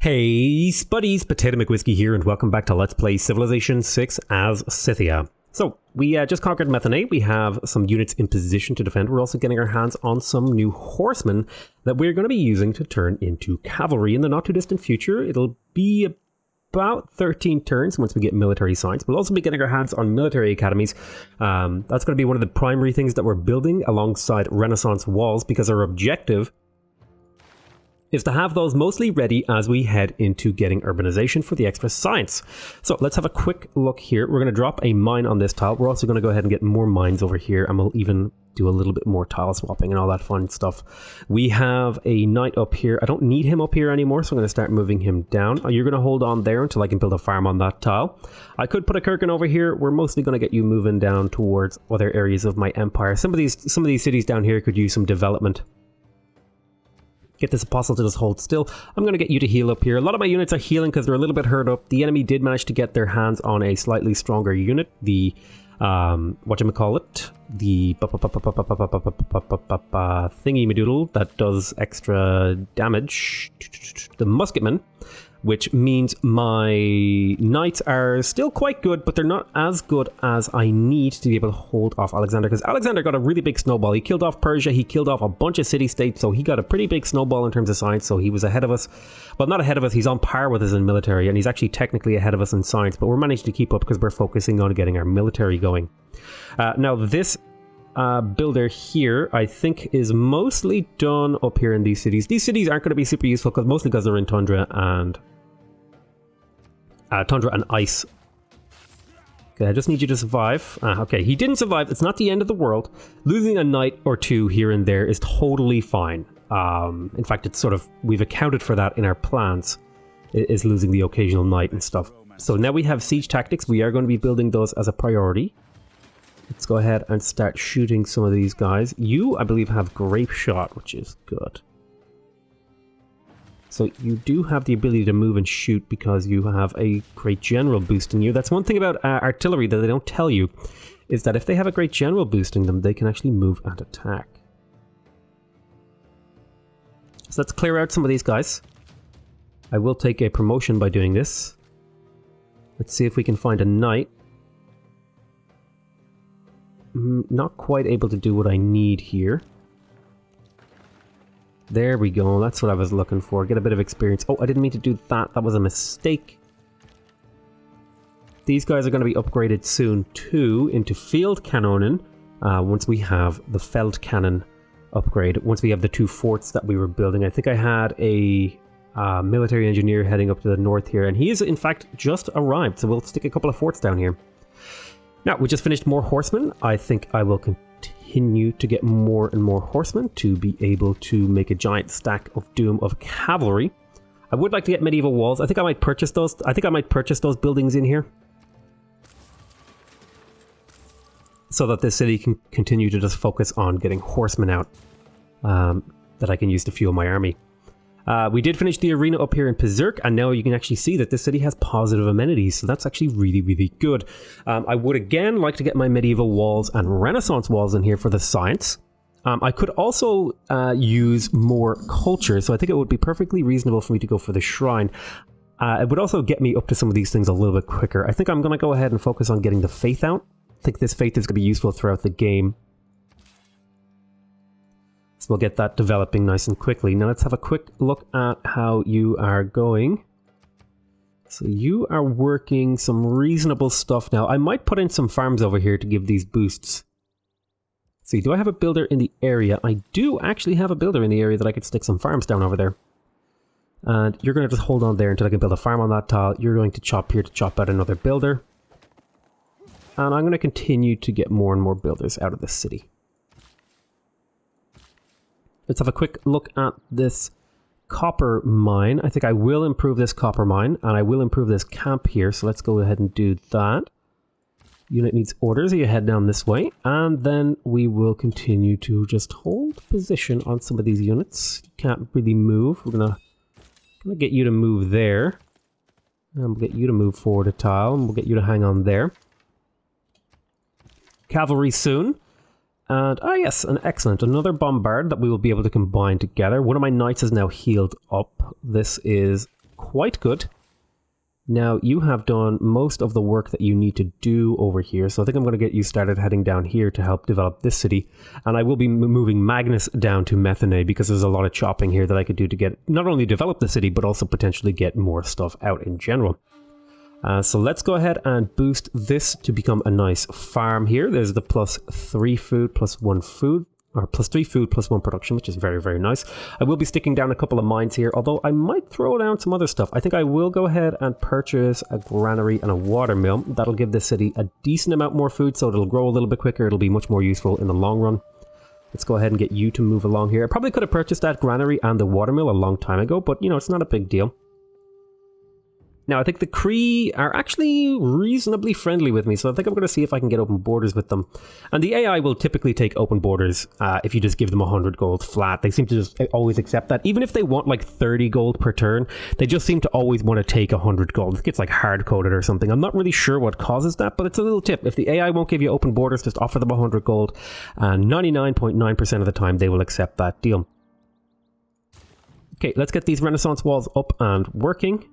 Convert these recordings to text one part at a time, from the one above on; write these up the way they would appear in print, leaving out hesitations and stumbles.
Hey Spuddies, PotatoMcWhiskey here, and welcome back to Let's Play Civilization 6 as Scythia. So, we just conquered Methanate. We have some units in position to defend. We're also getting our hands on some new horsemen that we're going to be using to turn into cavalry in the not too distant future. It'll be about 13 turns once we get military science. We'll also be getting our hands on military academies. That's going to be one of the primary things that we're building alongside Renaissance walls, because our objective is to have those mostly ready as we head into getting urbanization for the extra science. So let's have a quick look here. We're going to drop a mine on this tile. We're also going to go ahead and get more mines over here, and we'll even do a little bit more tile swapping and all that fun stuff. We have a knight up here. I don't need him up here anymore, so I'm going to start moving him down. You're going to hold on there until I can build a farm on that tile. I could put a Kirkin over here. We're mostly going to get you moving down towards other areas of my empire. Some of these cities down here could use some development. Get this apostle to just hold still. I'm going to get you to heal up here. A lot of my units are healing because they're a little bit hurt up. The enemy did manage to get their hands on a slightly stronger unit. The, whatchamacallit? The thingy-madoodle that does extra damage. The musketman. Which means my knights are still quite good, but they're not as good as I need to be able to hold off Alexander. Because Alexander got a really big snowball. He killed off Persia, he killed off a bunch of city-states, so he got a pretty big snowball in terms of science, so he was ahead of us. Well, not ahead of us, he's on par with us in military, and he's actually technically ahead of us in science, but we're managing to keep up because we're focusing on getting our military going. Now, this builder here, I think, is mostly done up here in these cities. These cities aren't going to be super useful, mostly because they're in Tundra and ice. Okay, I just need you to survive. Okay, he didn't survive. It's not the end of the world. Losing a knight or two here and there is totally fine. In fact, it's sort of, we've accounted for that in our plans, is losing the occasional knight and stuff. So now we have siege tactics. We are going to be building those as a priority. Let's go ahead and start shooting some of these guys. You, I believe, have grape shot, which is good. So you do have the ability to move and shoot because you have a great general boosting you. That's one thing about artillery that they don't tell you, is that if they have a great general boosting them, they can actually move and attack. So let's clear out some of these guys. I will take a promotion by doing this. Let's see if we can find a knight. Not quite able to do what I need here. There we go, that's what I was looking for. Get a bit of experience. Oh, I didn't mean to do that. That was a mistake. These guys are going to be upgraded soon too into field cannonen once we have the feld cannon upgrade. Once we have the two forts that we were building. I think I had a military engineer heading up to the north here, and he is in fact just arrived. So we'll stick a couple of forts down here. Now, we just finished more horsemen. I think I will continue to get more and more horsemen to be able to make a giant stack of doom of cavalry. I would like to get medieval walls. I think I might purchase those. I think I might purchase those buildings in here, so that this city can continue to just focus on getting horsemen out that I can use to fuel my army. We did finish the arena up here in Berserk, and now you can actually see that this city has positive amenities, so that's actually really, really good. I would again like to get my medieval walls and Renaissance walls in here for the science. I could also use more culture, so I think it would be perfectly reasonable for me to go for the shrine. It would also get me up to some of these things a little bit quicker. I think I'm going to go ahead and focus on getting the faith out. I think this faith is going to be useful throughout the game. So we'll get that developing nice and quickly. Now let's have a quick look at how you are going. So you are working some reasonable stuff now. I might put in some farms over here to give these boosts. Let's see, do I have a builder in the area? I do actually have a builder in the area that I could stick some farms down over there. And you're going to just hold on there until I can build a farm on that tile. You're going to chop here to chop out another builder. And I'm going to continue to get more and more builders out of this city. Let's have a quick look at this copper mine. I think I will improve this copper mine, and I will improve this camp here, so let's go ahead and do that. Unit needs orders, so you head down this way, and then we will continue to just hold position on some of these units. You can't really move. We're gonna get you to move there, and we'll get you to move forward a tile, and we'll get you to hang on there. Cavalry soon. And, yes, an excellent. Another bombard that we will be able to combine together. One of my knights is now healed up. This is quite good. Now, you have done most of the work that you need to do over here, so I think I'm going to get you started heading down here to help develop this city. And I will be moving Magnus down to Methane because there's a lot of chopping here that I could do to get not only develop the city, but also potentially get more stuff out in general. So let's go ahead and boost this to become a nice farm here. There's the +3 food, +1 food. Or +3 food, +1 production, which is very, very nice. I will be sticking down a couple of mines here, although I might throw down some other stuff. I think I will go ahead and purchase a granary and a watermill. That'll give the city a decent amount more food, so it'll grow a little bit quicker. It'll be much more useful in the long run. Let's go ahead and get you to move along here. I probably could have purchased that granary and the watermill a long time ago, but, you know, it's not a big deal. Now, I think the Cree are actually reasonably friendly with me, so I think I'm going to see if I can get open borders with them. And the AI will typically take open borders if you just give them 100 gold flat. They seem to just always accept that. Even if they want like 30 gold per turn, they just seem to always want to take 100 gold. It gets like hard-coded or something. I'm not really sure what causes that, but it's a little tip. If the AI won't give you open borders, just offer them 100 gold, and 99.9% of the time they will accept that deal. Okay, let's get these Renaissance walls up and working.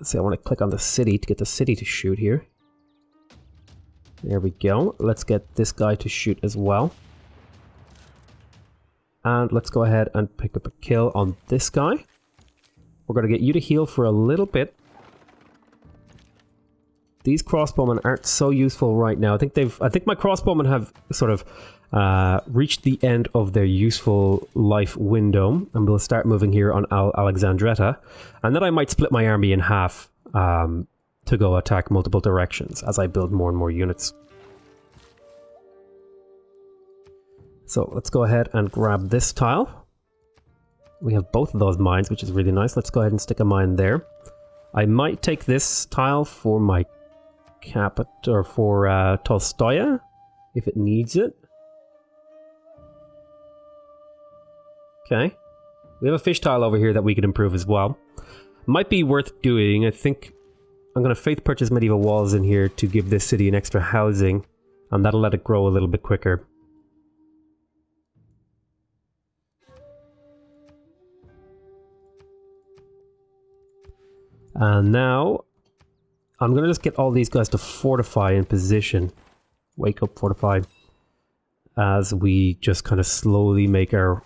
So I want to click on the city to get the city to shoot here. There we go. Let's get this guy to shoot as well. And let's go ahead and pick up a kill on this guy. We're going to get you to heal for a little bit. These crossbowmen aren't so useful right now. I think my crossbowmen have sort of reached the end of their useful life window, and we'll start moving here on Alexandria, and then I might split my army in half to go attack multiple directions as I build more and more units. So let's go ahead and grab this tile. We have both of those mines, which is really nice. Let's go ahead and stick a mine there. I might take this tile for my capital, or for Tolstoya, if it needs it. Okay. We have a fish tile over here that we could improve as well. Might be worth doing. I think I'm going to faith purchase medieval walls in here to give this city an extra housing, and that'll let it grow a little bit quicker. And now I'm going to just get all these guys to fortify in position. Wake up, fortify. As we just kind of slowly make our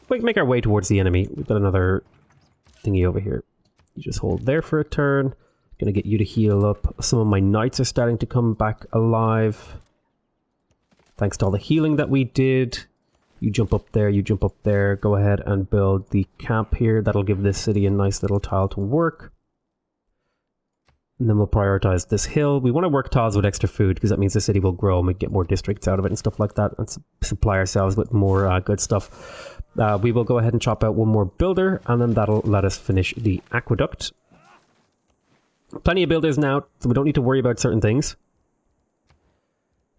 way towards the enemy. We've got another thingy over here. You just hold there for a turn. Gonna get you to heal up. Some of my knights are starting to come back alive. Thanks to all the healing that we did. You jump up there, you jump up there. Go ahead and build the camp here. That'll give this city a nice little tile to work. And then we'll prioritize this hill. We want to work tiles with extra food because that means the city will grow and we get more districts out of it and stuff like that, and supply ourselves with more good stuff. We will go ahead and chop out one more builder, and then that'll let us finish the aqueduct. Plenty of builders now, so we don't need to worry about certain things.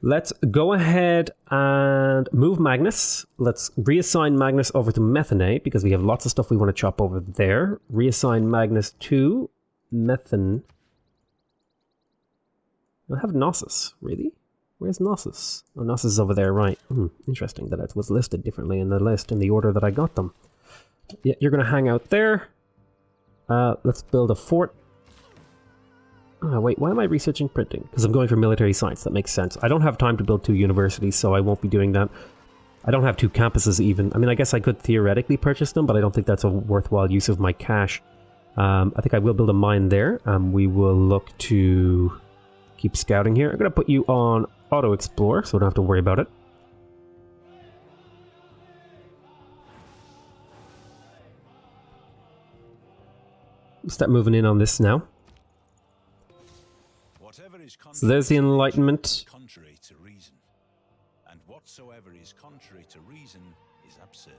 Let's go ahead and move Magnus. Let's reassign Magnus over to Methane because we have lots of stuff we want to chop over there. Reassign Magnus to Methane. I have Knossos, really? Where's Knossos? Oh, Knossos is over there, right. Interesting that it was listed differently in the list in the order that I got them. Yeah, you're going to hang out there. Let's build a fort. Oh, wait, why am I researching printing? Because I'm going for military science, that makes sense. I don't have time to build 2 universities, so I won't be doing that. I don't have 2 campuses even. I mean, I guess I could theoretically purchase them, but I don't think that's a worthwhile use of my cash. I think I will build a mine there. We will look to keep scouting here. I'm going to put you on auto explore, so I don't have to worry about it. Start moving in on this now. So there's the Enlightenment. Contrary to reason, and whatsoever is contrary to reason is absurd.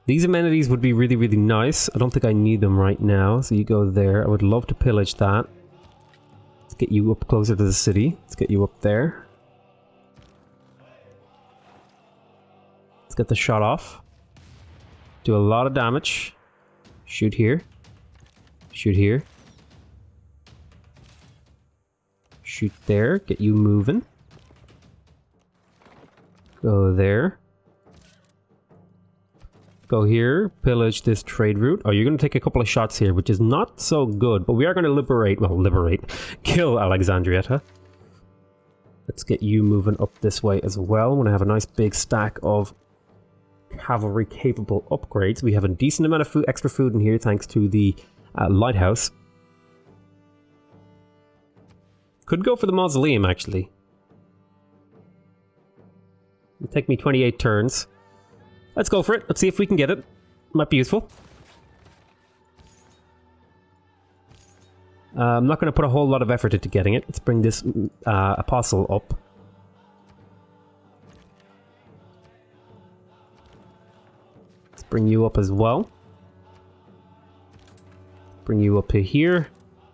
These amenities would be really, really nice. I don't think I need them right now, so you go there. I would love to pillage that. Let's get you up closer to the city. Let's get you up there. Let's get the shot off. Do a lot of damage. Shoot here. Shoot here. Shoot there. Get you moving. Go there. Go here, pillage this trade route. Oh, you're going to take a couple of shots here, which is not so good. But we are going to kill Alexandria. Let's get you moving up this way as well. I want to have a nice big stack of cavalry capable upgrades. We have a decent amount of food, extra food in here thanks to the lighthouse. Could go for the mausoleum actually. It'll take me 28 turns. Let's go for it. Let's see if we can get it. Might be useful. I'm not going to put a whole lot of effort into getting it. Let's bring this apostle up. Let's bring you up as well. Bring you up to here.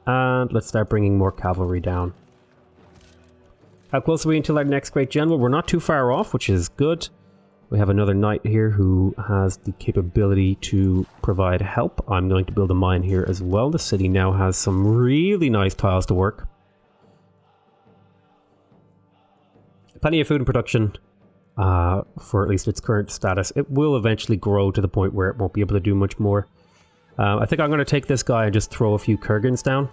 And let's start bringing more cavalry down. How close are we until our next great general? We're not too far off, which is good. We have another knight here who has the capability to provide help. I'm going to build a mine here as well. The city now has some really nice tiles to work. Plenty of food in production for at least its current status. It will eventually grow to the point where it won't be able to do much more. I think I'm going to take this guy and just throw a few Kurgans down.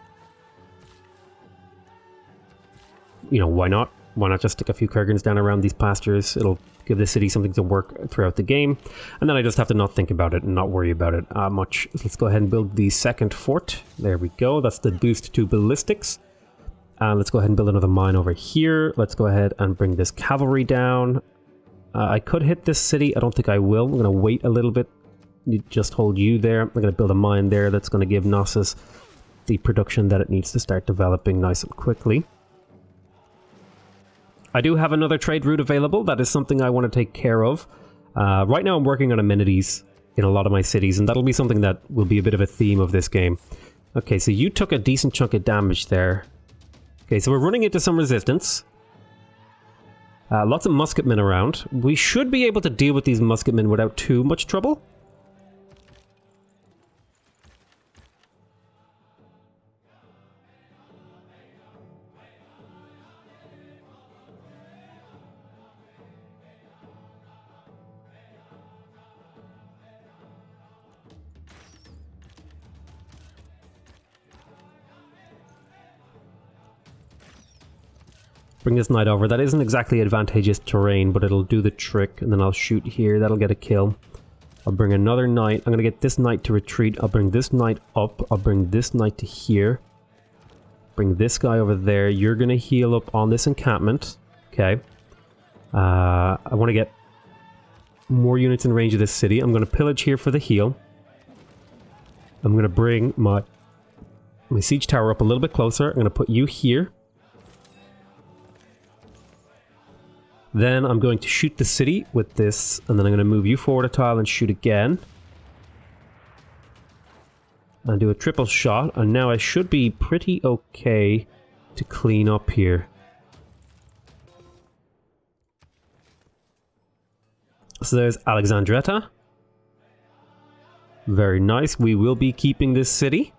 You know, why not? Why not just stick a few Kurgans down around these pastures? It'll give the city something to work throughout the game. And then I just have to not think about it and not worry about it much. Let's go ahead and build the second fort. There we go. That's the boost to ballistics. Let's go ahead and build another mine over here. Let's go ahead and bring this cavalry down. I could hit this city. I don't think I will. I'm going to wait a little bit. You just hold you there. I'm going to build a mine there that's going to give Knossos the production that it needs to start developing nice and quickly. I do have another trade route available. That is something I want to take care of. Right now I'm working on amenities in a lot of my cities, and that'll be something that will be a bit of a theme of this game. Okay, so you took a decent chunk of damage there. Okay, so we're running into some resistance. Lots of musketmen around. We should be able to deal with these musketmen without too much trouble. Bring this knight over. That isn't exactly advantageous terrain, but it'll do the trick. And then I'll shoot here. That'll get a kill. I'll bring another knight. I'm going to get this knight to retreat. I'll bring this knight up. I'll bring this knight to here. Bring this guy over there. You're going to heal up on this encampment. Okay. I want to get more units in range of this city. I'm going to pillage here for the heal. I'm going to bring my siege tower up a little bit closer. I'm going to put you here. Then I'm going to shoot the city with this, and then I'm going to move you forward a tile and shoot again. And do a triple shot, and now I should be pretty okay to clean up here. So there's Alexandria. Very nice. We will be keeping this city.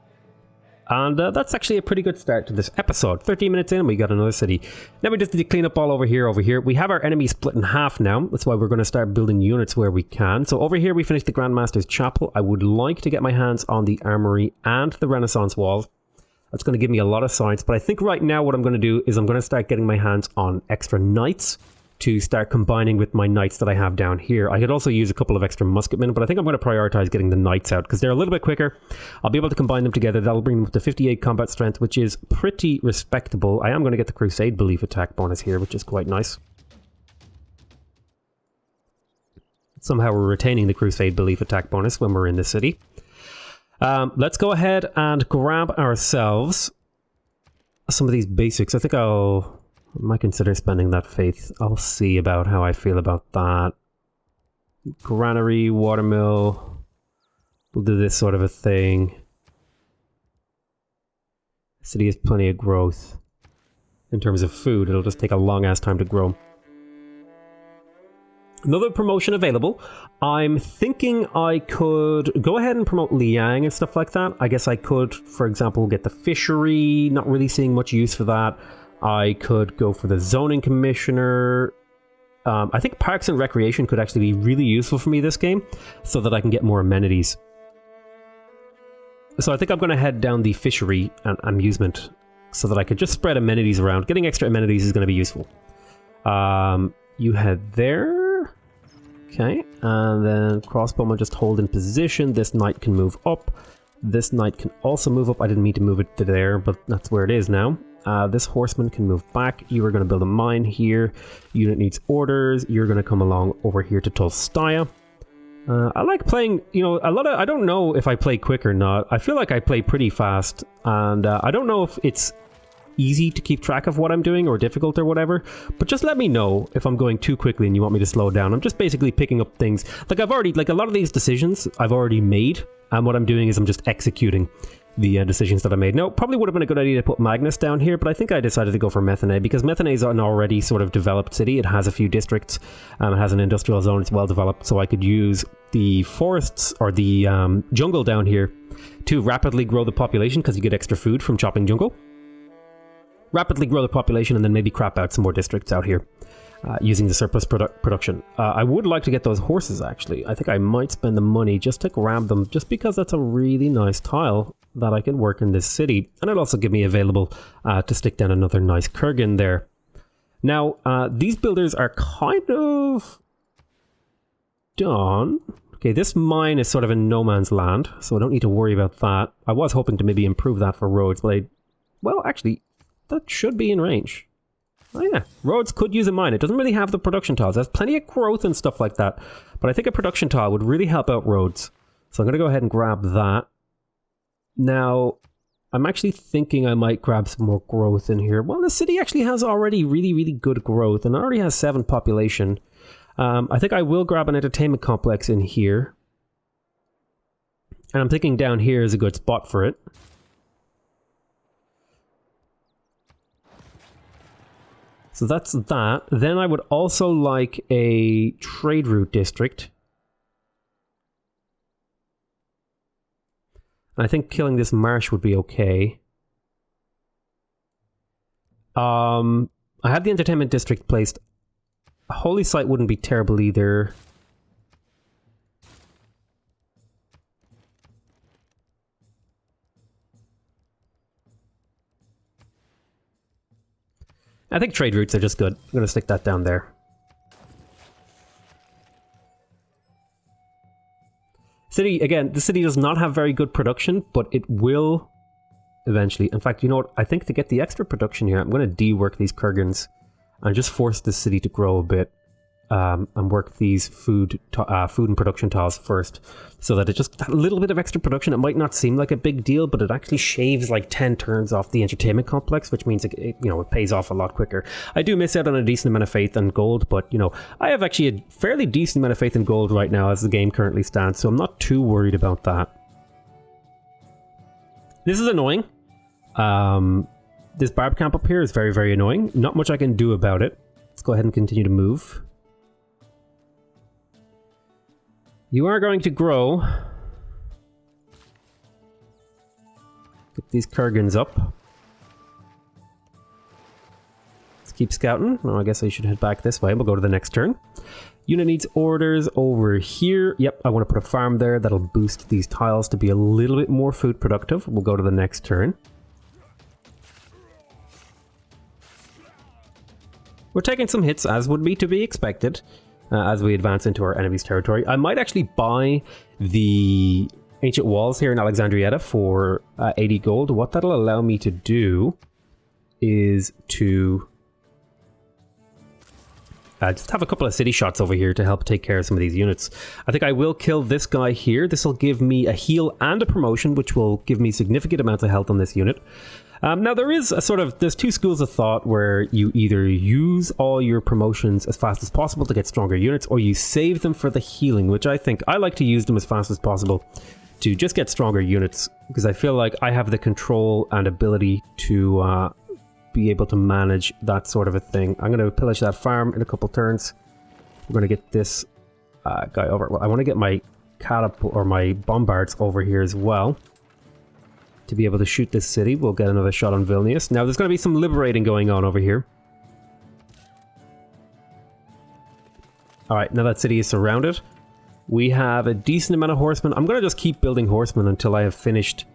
And that's actually a pretty good start to this episode. 13 minutes in, we got another city. Now we just need to clean up all over here. We have our enemy split in half now. That's why we're going to start building units where we can. So over here we finished the Grandmaster's Chapel. I would like to get my hands on the Armory and the Renaissance Walls. That's going to give me a lot of science. But I think right now what I'm going to do is I'm going to start getting my hands on extra knights to start combining with my knights that I have down here. I could also use a couple of extra musketmen, but I think I'm going to prioritize getting the knights out because they're a little bit quicker. I'll be able to combine them together. That'll bring them up to 58 combat strength, which is pretty respectable. I am going to get the Crusade Belief attack bonus here, which is quite nice. Somehow we're retaining the Crusade Belief attack bonus when we're in the city. Let's go ahead and grab ourselves some of these basics. I think I might consider spending that faith. I'll see about how I feel about that. Granary, watermill. We'll do this sort of a thing. City has plenty of growth. In terms of food, it'll just take a long ass time to grow. Another promotion available. I'm thinking I could go ahead and promote Liang and stuff like that. I guess I could, for example, get the fishery. Not really seeing much use for that. I could go for the zoning commissioner. I think Parks and Recreation could actually be really useful for me this game, so that I can get more amenities. So I think I'm going to head down the fishery and amusement, so that I could just spread amenities around. Getting extra amenities is going to be useful. You head there. Okay, and then crossbowman just hold in position. This knight can move up. This knight can also move up. I didn't mean to move it to there, but that's where it is now. This horseman can move back. You are going to build a mine here. Unit needs orders. You're going to come along over here to Tolstaya. I like playing, you know, I don't know if I play quick or not. I feel like I play pretty fast, and I don't know if it's easy to keep track of what I'm doing or difficult or whatever, but just let me know if I'm going too quickly and you want me to slow down. I'm just basically picking up things. Like a lot of these decisions I've already made, and what I'm doing is I'm just executing the decisions that I made. Now, probably would have been a good idea to put Magnus down here, but I think I decided to go for Methane because Methane is an already sort of developed city. It has a few districts, it has an industrial zone, it's well developed, so I could use the forests or the jungle down here to rapidly grow the population because you get extra food from chopping jungle. Rapidly grow the population and then maybe crap out some more districts out here using the surplus production. I would like to get those horses actually. I think I might spend the money just to grab them just because that's a really nice tile that I can work in this city, and it'll also give me available to stick down another nice Kurgan there. Now, these builders are kind of done. Okay, this mine is sort of in no man's land, so I don't need to worry about that. I was hoping to maybe improve that for roads, but well, actually, that should be in range. Oh yeah, roads could use a mine. It doesn't really have the production tiles. There's plenty of growth and stuff like that, but I think a production tile would really help out roads. So I'm going to go ahead and grab that. Now, I'm actually thinking I might grab some more growth in here. Well, the city actually has already really, really good growth and already has 7 population. I think I will grab an entertainment complex in here. And I'm thinking down here is a good spot for it. So that's that. Then I would also like a trade route district. I think killing this marsh would be okay. I have the entertainment district placed. A holy site wouldn't be terrible either. I think trade routes are just good. I'm going to stick that down there. City, again, the city does not have very good production, but it will eventually. In fact, you know what? I think to get the extra production here, I'm going to dework these Kurgans and just force the city to grow a bit. And work these food and production tiles first, so that it just that little bit of extra production. It might not seem like a big deal, but it actually shaves like 10 turns off the entertainment complex, which means it pays off a lot quicker. I do miss out on a decent amount of faith and gold, but you know, I have actually a fairly decent amount of faith in gold right now as the game currently stands, so I'm not too worried about that. This is annoying. This barb camp up here is very, very annoying. Not much I can do about it. Let's go ahead and continue to move. You are going to grow. Get these Kurgans up. Let's keep scouting. Oh, I guess I should head back this way. We'll go to the next turn. Unit needs orders over here. Yep, I want to put a farm there. That'll boost these tiles to be a little bit more food productive. We'll go to the next turn. We're taking some hits, as would be to be expected. As we advance into our enemy's territory. I might actually buy the ancient walls here in Alexandria for 80 gold. What that'll allow me to do is to just have a couple of city shots over here to help take care of some of these units. I think I will kill this guy here. This will give me a heal and a promotion, which will give me significant amounts of health on this unit. Now there is there's 2 schools of thought where you either use all your promotions as fast as possible to get stronger units, or you save them for the healing, which I like to use them as fast as possible to just get stronger units, because I feel like I have the control and ability to be able to manage that sort of a thing. I'm going to pillage that farm in a couple turns. We're going to get this guy over. Well, I want to get my catapult or my bombards over here as well. To be able to shoot this city. We'll get another shot on Vilnius. Now there's going to be some liberating going on over here. Alright, now that city is surrounded. We have a decent amount of horsemen. I'm going to just keep building horsemen until I have finished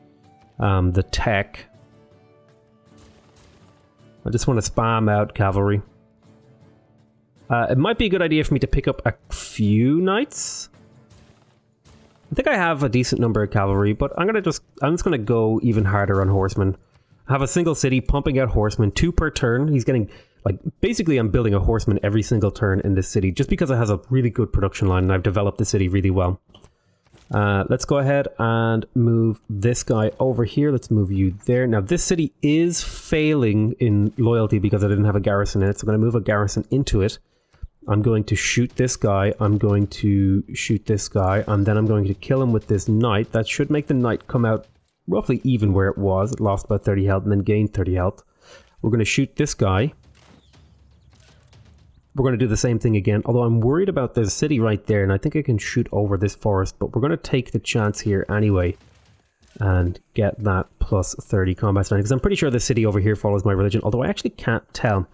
the tech. I just want to spam out cavalry. It might be a good idea for me to pick up a few knights. I think I have a decent number of cavalry, but I'm just going to go even harder on horsemen. I have a single city pumping out horsemen, 2 per turn. He's getting, like, basically I'm building a horseman every single turn in this city, just because it has a really good production line and I've developed the city really well. Let's go ahead and move this guy over here. Let's move you there. Now, this city is failing in loyalty because I didn't have a garrison in it, so I'm going to move a garrison into it. I'm going to shoot this guy, I'm going to shoot this guy, and then I'm going to kill him with this knight. That should make the knight come out roughly even where it was. It lost about 30 health and then gained 30 health. We're going to shoot this guy. We're going to do the same thing again, although I'm worried about this city right there, and I think I can shoot over this forest, but we're going to take the chance here anyway and get that plus 30 combat strength, because I'm pretty sure the city over here follows my religion, although I actually can't tell.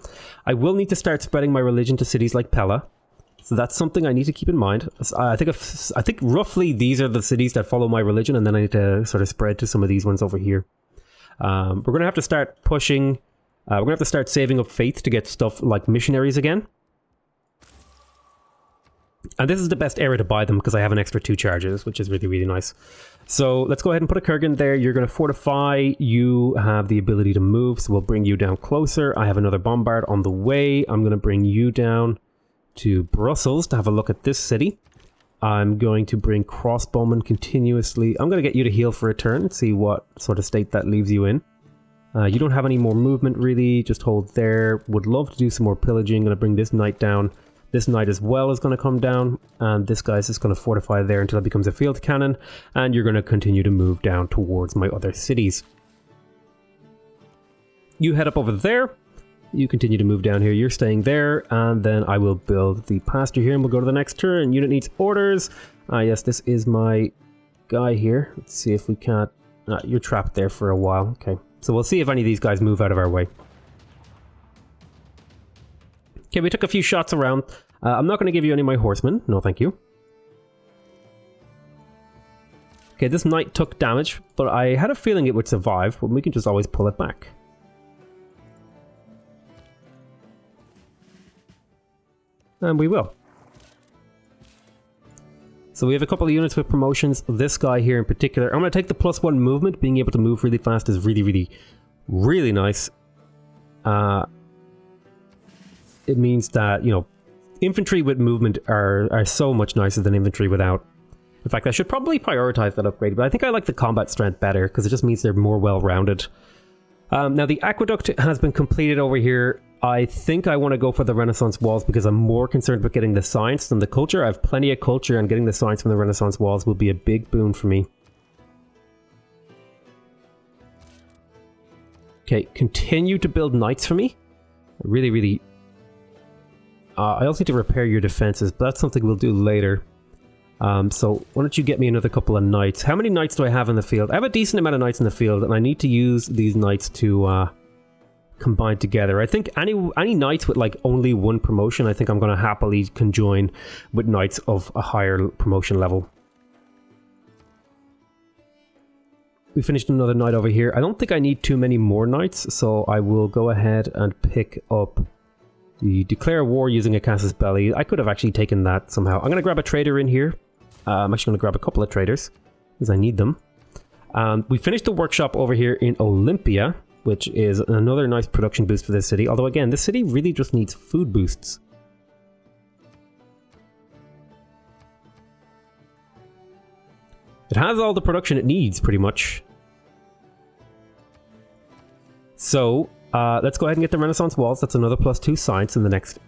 I will need to start spreading my religion to cities like Pella, so that's something I need to keep in mind. I think roughly these are the cities that follow my religion, and then I need to sort of spread to some of these ones over here. We're going to have to start pushing, we're going to have to start saving up faith to get stuff like missionaries again. And this is the best era to buy them because I have an extra 2 charges, which is really, really nice. So let's go ahead and put a Kurgan there. You're going to fortify. You have the ability to move, so we'll bring you down closer. I have another bombard on the way. I'm going to bring you down to Brussels to have a look at this city. I'm going to bring crossbowmen continuously. I'm going to get you to heal for a turn and see what sort of state that leaves you in. You don't have any more movement really, just hold there. Would love to do some more pillaging. I'm going to bring this knight down. This knight as well is going to come down, and this guy's just going to fortify there until it becomes a field cannon, and you're going to continue to move down towards my other cities. You head up over there, you continue to move down here, you're staying there, and then I will build the pasture here, and we'll go to the next turn. Unit needs orders. Yes, this is my guy here. Let's see if we can't... you're trapped there for a while. Okay, so we'll see if any of these guys move out of our way. Okay, we took a few shots around. I'm not going to give you any of my horsemen. No, thank you. Okay, this knight took damage, but I had a feeling it would survive, but we can just always pull it back. And we will. So we have a couple of units with promotions. This guy here in particular, I'm going to take the +1 movement. Being able to move really fast is really, really, really nice. It means that, you know, infantry with movement are so much nicer than infantry without. In fact, I should probably prioritize that upgrade, but I think I like the combat strength better because it just means they're more well-rounded. Now, the aqueduct has been completed over here. I think I want to go for the Renaissance walls because I'm more concerned with getting the science than the culture. I have plenty of culture, and getting the science from the Renaissance walls will be a big boon for me. Okay, continue to build knights for me. Really, really... I also need to repair your defenses, but that's something we'll do later. So why don't you get me another couple of knights? How many knights do I have in the field? I have a decent amount of knights in the field, and I need to use these knights to combine together. I think any knights with like only 1 promotion, I think I'm going to happily conjoin with knights of a higher promotion level. We finished another knight over here. I don't think I need too many more knights, so I will go ahead and pick up the Declare War using a Casus Belli. I could have actually taken that somehow. I'm going to grab a trader in here. I'm actually going to grab a couple of traders because I need them. We finished the workshop over here in Olympia, which is another nice production boost for this city. Although again, this city really just needs food boosts. It has all the production it needs, pretty much. So, let's go ahead and get the Renaissance walls. That's another +2 science in the next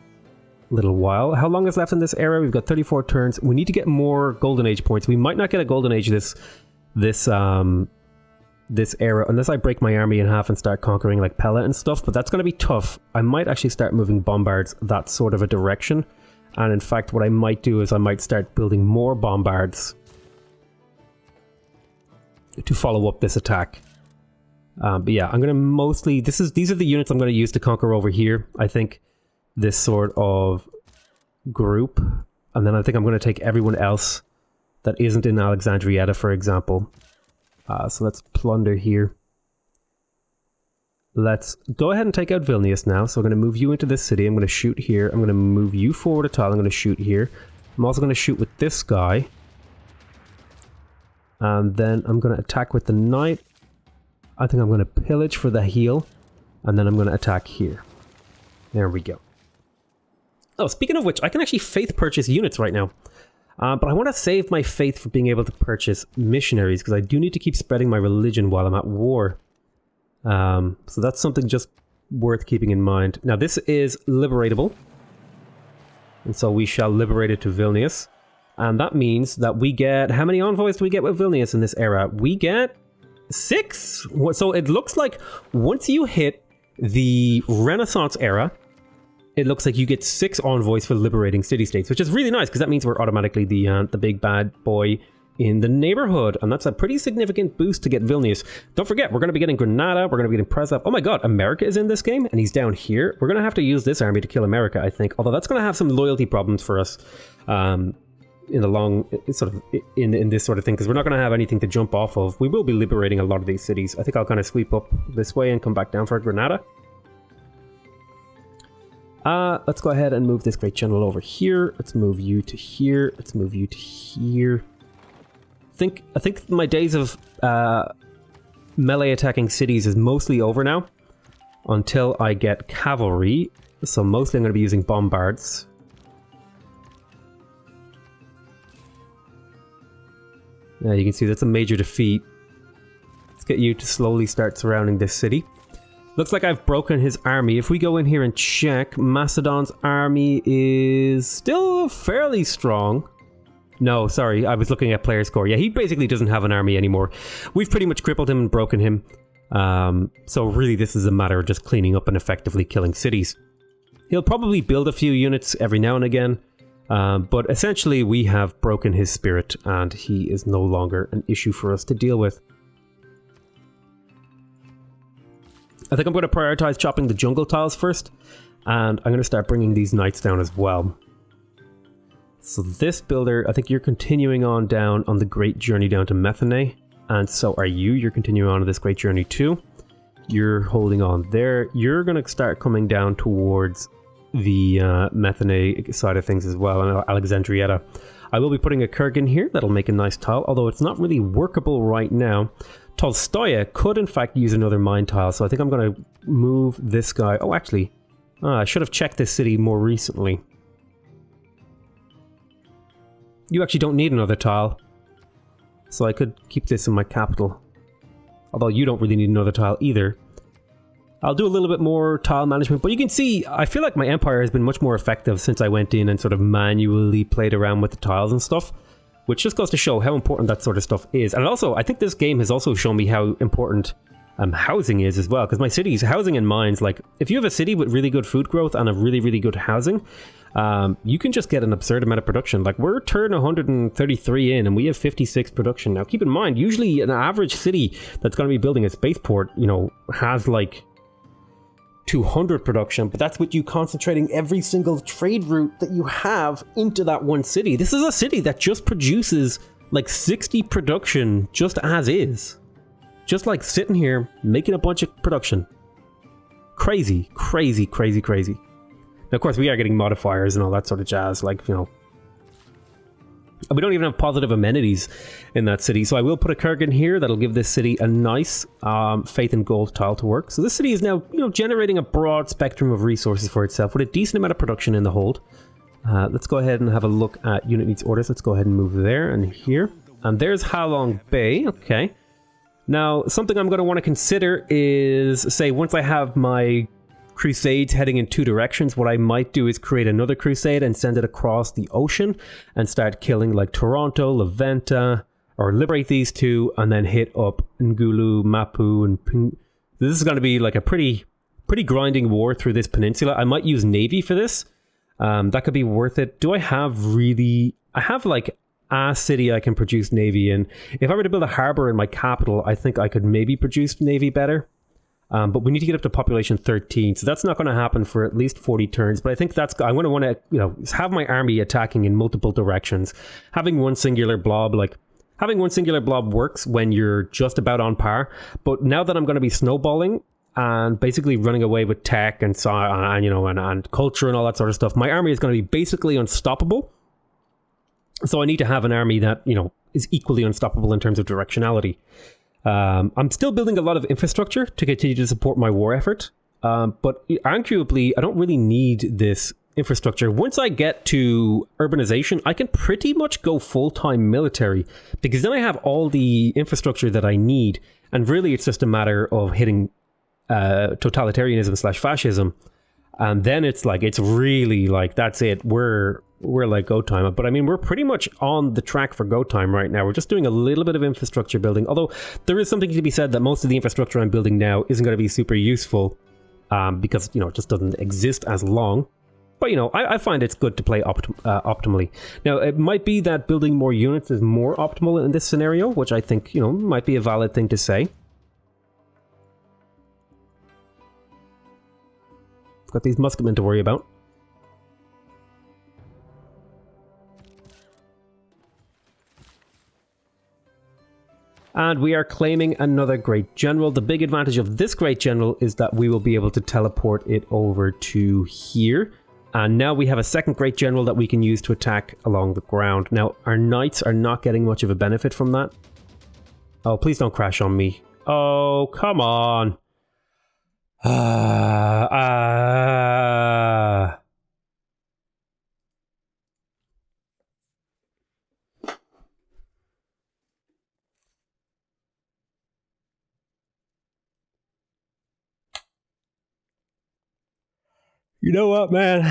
little while. How long is left in this era? We've got 34 turns. We need to get more Golden Age points. We might not get a Golden Age this era unless I break my army in half and start conquering like Pella and stuff, but that's going to be tough. I might actually start moving bombards that sort of a direction. And in fact, what I might do is I might start building more bombards to follow up this attack. But yeah, I'm going to mostly... These are the units I'm going to use to conquer over here. I think this sort of group And then I think I'm going to take everyone else that isn't in Alexandria, for example. So let's plunder here. Let's go ahead and take out Vilnius now. So I'm going to move you into this city. I'm going to shoot here. I'm going to move you forward a tile. I'm going to shoot here. I'm also going to shoot with this guy. And then I'm going to attack with the knight. I think I'm going to pillage for the heal. And then I'm going to attack here. There we go. Oh, speaking of which, I can actually faith purchase units right now. But I want to save my faith for being able to purchase missionaries, because I do need to keep spreading my religion while I'm at war. So that's something just worth keeping in mind. Now, this is liberatable. And so we shall liberate it to Vilnius. And that means that we get... How many envoys do we get with Vilnius in this era? We get 6. So it looks like once you hit the Renaissance era, it looks like you get 6 envoys for liberating city-states, which is really nice, because that means we're automatically the big bad boy in the neighborhood, and that's a pretty significant boost to get Vilnius. Don't forget, we're going to be getting Granada, we're going to be getting Preslav. Oh my god, America is in this game, and he's down here. We're going to have to use this army to kill America, I think, although that's going to have some loyalty problems for us in the long, sort of, in this sort of thing, because we're not going to have anything to jump off of. We will be liberating a lot of these cities. I think I'll kind of sweep up this way and come back down for Granada. Let's go ahead and move this great general over here. Let's move you to here. Let's move you to here. I think my days of melee attacking cities is mostly over now until I get cavalry. So mostly I'm going to be using bombards. Yeah, you can see that's a major defeat. Let's get you to slowly start surrounding this city. Looks like I've broken his army. If we go in here and check, Macedon's army is still fairly strong. No, sorry, I was looking at player score. Yeah, he basically doesn't have an army anymore. We've pretty much crippled him and broken him. So really this is a matter of just cleaning up and effectively killing cities. He'll probably build a few units every now and again. But essentially we have broken his spirit and he is no longer an issue for us to deal with. I think I'm going to prioritize chopping the jungle tiles first, and I'm going to start bringing these knights down as well. So this builder, I think you're continuing on down on the great journey down to Methane, and so are you. You're continuing on this great journey too. You're holding on there. You're going to start coming down towards the Methane side of things as well, and Alexandria. I will be putting a Kurgan here. That'll make a nice tile, although it's not really workable right now. Tolstoya could in fact use another mine tile, so I think I'm going to move this guy. Oh, actually, I should have checked this city more recently. You actually don't need another tile, so I could keep this in my capital. Although you don't really need another tile either. I'll do a little bit more tile management, but you can see, I feel like my empire has been much more effective since I went in and sort of manually played around with the tiles and stuff. Which just goes to show how important that sort of stuff is. And also, I think this game has also shown me how important housing is as well. Because my cities, housing and mines, like, if you have a city with really good food growth and a really, really good housing, you can just get an absurd amount of production. Like, we're turn 133 in and we have 56 production. Now, keep in mind, usually an average city that's going to be building a spaceport, you know, has like 200 production, but that's with you concentrating every single trade route that you have into that one city. This is a city that just produces like 60 production just as is. Just like sitting here making a bunch of production. Crazy, crazy, crazy, crazy. Now, of course, we are getting modifiers and all that sort of jazz, like, you know. We don't even have positive amenities in that city, so I will put a Kurgan here that'll give this city a nice faith and gold tile to work. So this city is now, you know, generating a broad spectrum of resources for itself with a decent amount of production in the hold. Let's go ahead and have a look at unit needs orders. Let's go ahead and move there and here. And there's Halong Bay. Okay. Now, something I'm going to want to consider is, say, once I have my crusades heading in 2 directions, what I might do is create another crusade and send it across the ocean and start killing like Toronto, Leventa, or liberate these 2 and then hit up Ngulu, Mapu, and Ping. This is going to be like a pretty grinding war through this peninsula. I might use Navy for this. That could be worth it. Do I have really... I have like a city I can produce Navy in. If I were to build a harbor in my capital, I think I could maybe produce Navy better. But we need to get up to population 13, so that's not going to happen for at least 40 turns. But I think that's I'm going to want to have my army attacking in multiple directions. Having one singular blob works when you're just about on par. But now that I'm going to be snowballing and basically running away with tech and and culture and all that sort of stuff, my army is going to be basically unstoppable. So I need to have an army that is equally unstoppable in terms of directionality. I'm still building a lot of infrastructure to continue to support my war effort, but arguably, I don't really need this infrastructure. Once I get to urbanization, I can pretty much go full-time military, because then I have all the infrastructure that I need, and really it's just a matter of hitting totalitarianism/fascism, and then it's really that's it. We're like go time. But I mean, we're pretty much on the track for go time right now. We're just doing a little bit of infrastructure building, although there is something to be said that most of the infrastructure I'm building now isn't going to be super useful, because it just doesn't exist as long. But I find it's good to play optimally. Now, it might be that building more units is more optimal in this scenario, which I think might be a valid thing to say. Got these musketmen to worry about. And we are claiming another great general. The big advantage of this great general is that we will be able to teleport it over to here. And now we have a second great general that we can use to attack along the ground. Now, our knights are not getting much of a benefit from that. Oh, please don't crash on me. Oh, come on. You know what, man?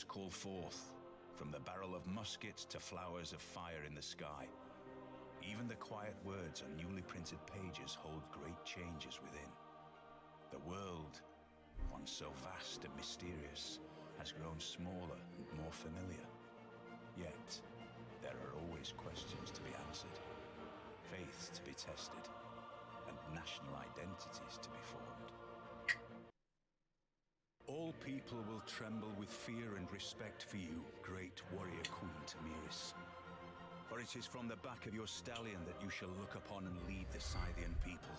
Call forth, from the barrel of muskets to flowers of fire in the sky. Even the quiet words on newly printed pages hold great changes within. The world, once so vast and mysterious, has grown smaller and more familiar. Yet, there are always questions to be answered, faiths to be tested, and national identities to be formed. All people will tremble with fear and respect for you, great warrior Queen Tamiris. For it is from the back of your stallion that you shall look upon and lead the Scythian people.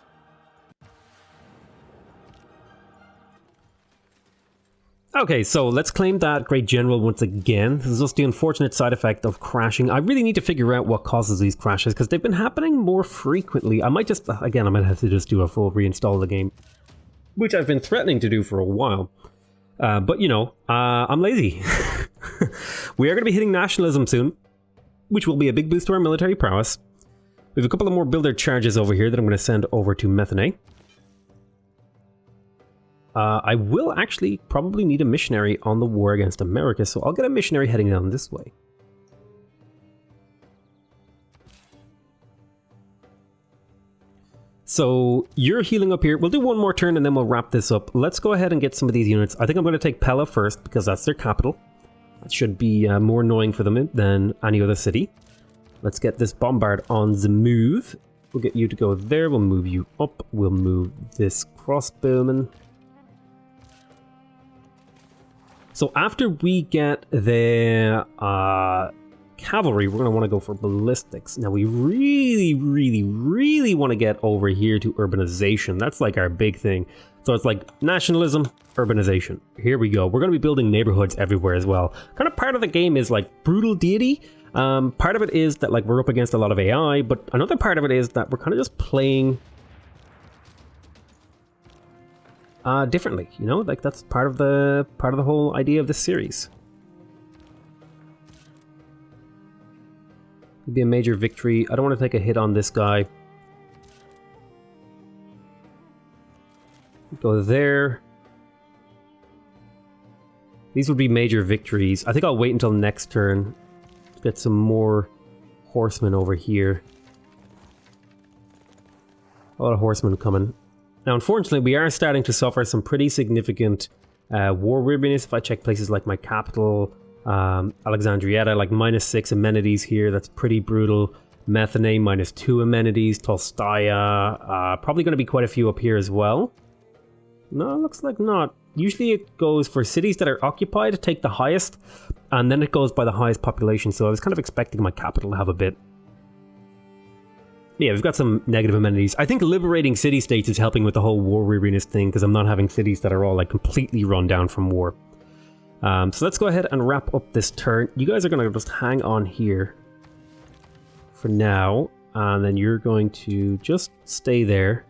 Okay, so let's claim that great general once again. This is just the unfortunate side effect of crashing. I really need to figure out what causes these crashes, because they've been happening more frequently. I might have to just do a full reinstall of the game, which I've been threatening to do for a while. But I'm lazy. We are going to be hitting nationalism soon, which will be a big boost to our military prowess. We have a couple of more builder charges over here that I'm going to send over to Methane. I will actually probably need a missionary on the war against America, so I'll get a missionary heading down this way. So you're healing up here. We'll do one more turn and then we'll wrap this up. Let's go ahead and get some of these units. I think I'm going to take Pella first because that's their capital. That should be more annoying for them than any other city. Let's get this bombard on the move. We'll get you to go there. We'll move you up. We'll move this crossbowman. So after we get the cavalry, we're going to want to go for ballistics. Now we really want to get over here to urbanization. That's like our big thing. So it's like nationalism, urbanization. Here we go. We're going to be building neighborhoods everywhere as well. Kind of part of the game is like brutal deity. Part of it is that like we're up against a lot of AI, but another part of it is that we're kind of just playing differently, you know, like that's part of the whole idea of this series. Could be a major victory. I don't want to take a hit on this guy. Go there. These would be major victories. I think I'll wait until next turn to get some more horsemen over here. A lot of horsemen coming. Now, unfortunately, we are starting to suffer some pretty significant war weariness. If I check places like my capital, Alexandria, like -6 amenities here. That's pretty brutal. Methane, -2 amenities. Tolstaya, probably going to be quite a few up here as well. No, looks like not. Usually it goes for cities that are occupied, take the highest, and then it goes by the highest population. So I was kind of expecting my capital to have a bit. Yeah, we've got some negative amenities. I think liberating city-states is helping with the whole war weariness thing, because I'm not having cities that are all like completely run down from war. So let's go ahead and wrap up this turn. You guys are going to just hang on here for now, and then you're going to just stay there.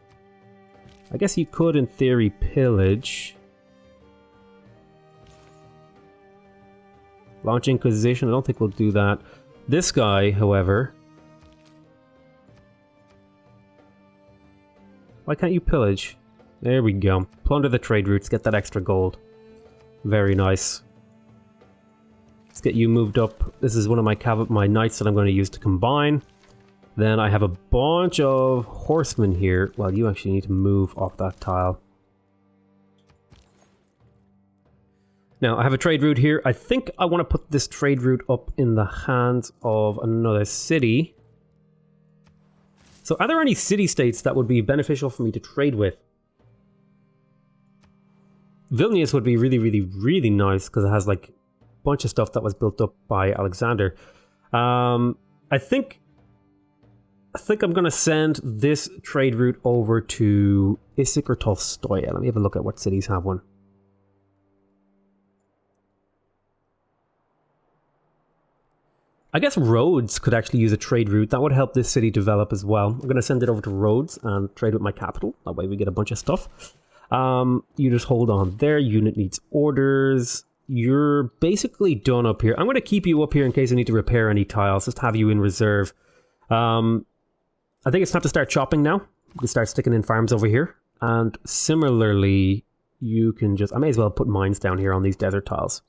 I guess you could, in theory, pillage. Launch Inquisition, I don't think we'll do that. This guy, however... Why can't you pillage? There we go. Plunder the trade routes, get that extra gold. Very nice. Let's get you moved up. This is one of my knights that I'm going to use to combine. Then I have a bunch of horsemen here. Well, you actually need to move off that tile. Now, I have a trade route here. I think I want to put this trade route up in the hands of another city. So are there any city-states that would be beneficial for me to trade with? Vilnius would be really nice because it has like a bunch of stuff that was built up by Alexander. I think I'm going to send this trade route over to Issyk or Tolstoya. Let me have a look at what cities have one. I guess Rhodes could actually use a trade route. That would help this city develop as well. I'm going to send it over to Rhodes and trade with my capital. That way we get a bunch of stuff. You just hold on there. Unit needs orders. You're basically done up here. I'm going to keep you up here in case I need to repair any tiles. Just have you in reserve. I think it's time to start chopping now. You can start sticking in farms over here. And similarly, you can just... I may as well put mines down here on these desert tiles.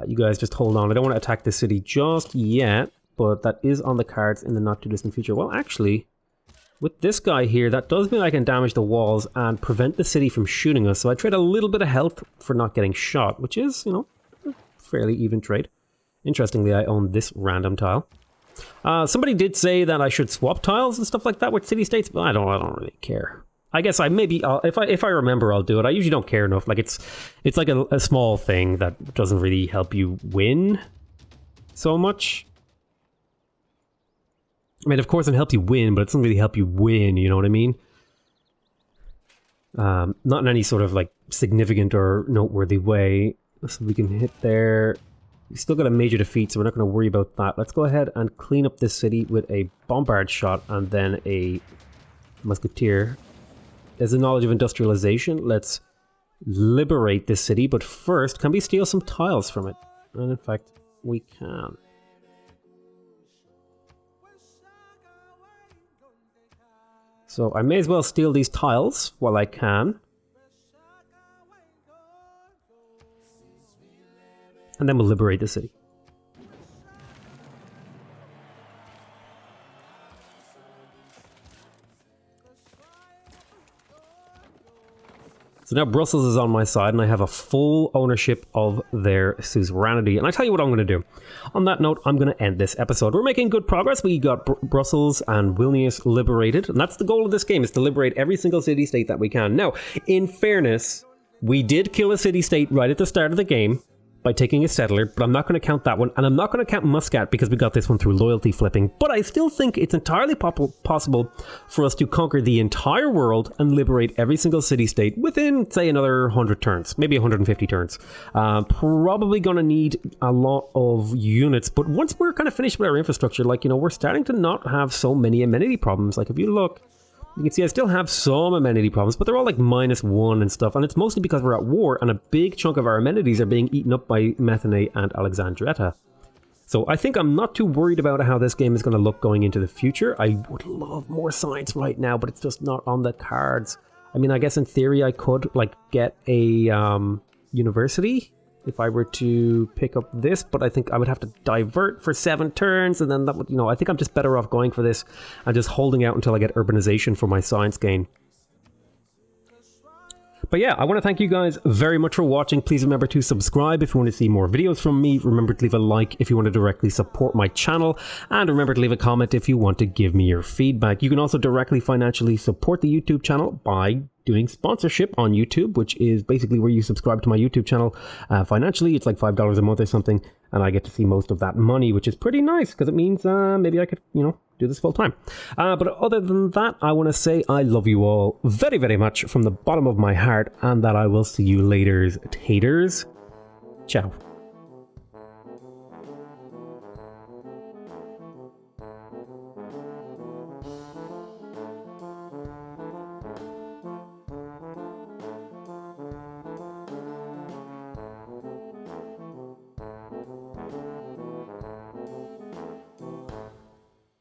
You guys just hold on. I don't want to attack the city just yet, but that is on the cards in the not too distant future. Well, actually, with this guy here, that does mean I can damage the walls and prevent the city from shooting us. So I trade a little bit of health for not getting shot, which is, you know, a fairly even trade. Interestingly, I own this random tile. Somebody did say that I should swap tiles and stuff like that with city-states, but I don't really care. I guess if I remember, I'll do it. I usually don't care enough. Like it's like a small thing that doesn't really help you win so much. I mean, of course it helps you win, but it doesn't really help you win, you know what I mean? Not in any sort of like significant or noteworthy way. So we can hit there. We still got a major defeat, so we're not going to worry about that. Let's go ahead and clean up this city with a bombard shot and then a musketeer. There's a knowledge of industrialization. Let's liberate this city, but first, can we steal some tiles from it? And in fact, we can. So I may as well steal these tiles while I can. And then we'll liberate the city. So now Brussels is on my side and I have a full ownership of their suzerainty. And I tell you what I'm going to do. On that note, I'm going to end this episode. We're making good progress. We got Brussels and Vilnius liberated. And that's the goal of this game, is to liberate every single city-state that we can. Now, in fairness, we did kill a city-state right at the start of the game by taking a settler, but I'm not going to count that one, and I'm not going to count Muscat because we got this one through loyalty flipping, but I still think it's entirely possible for us to conquer the entire world and liberate every single city-state within, say, another 100 turns, maybe 150 turns. Probably going to need a lot of units, but once we're kind of finished with our infrastructure, like, you know, we're starting to not have so many amenity problems. Like, if you look, you can see I still have some amenity problems, but they're all like -1 and stuff. And it's mostly because we're at war and a big chunk of our amenities are being eaten up by Methane and Alexandria. So I think I'm not too worried about how this game is going to look going into the future. I would love more science right now, but it's just not on the cards. I mean, I guess in theory I could like get a university if I were to pick up this, but I think I would have to divert for 7 turns, and then that would, you know, I think I'm just better off going for this and just holding out until I get urbanization for my science gain. But yeah, I want to thank you guys very much for watching. Please remember to subscribe if you want to see more videos from me. Remember to leave a like if you want to directly support my channel. And remember to leave a comment if you want to give me your feedback. You can also directly financially support the YouTube channel by doing sponsorship on YouTube, which is basically where you subscribe to my YouTube channel financially. It's like $5 a month or something, and I get to see most of that money, which is pretty nice because it means maybe I could, you know, do this full time. But other than that, I want to say I love you all very, very much from the bottom of my heart, and that I will see you later, taters. Ciao.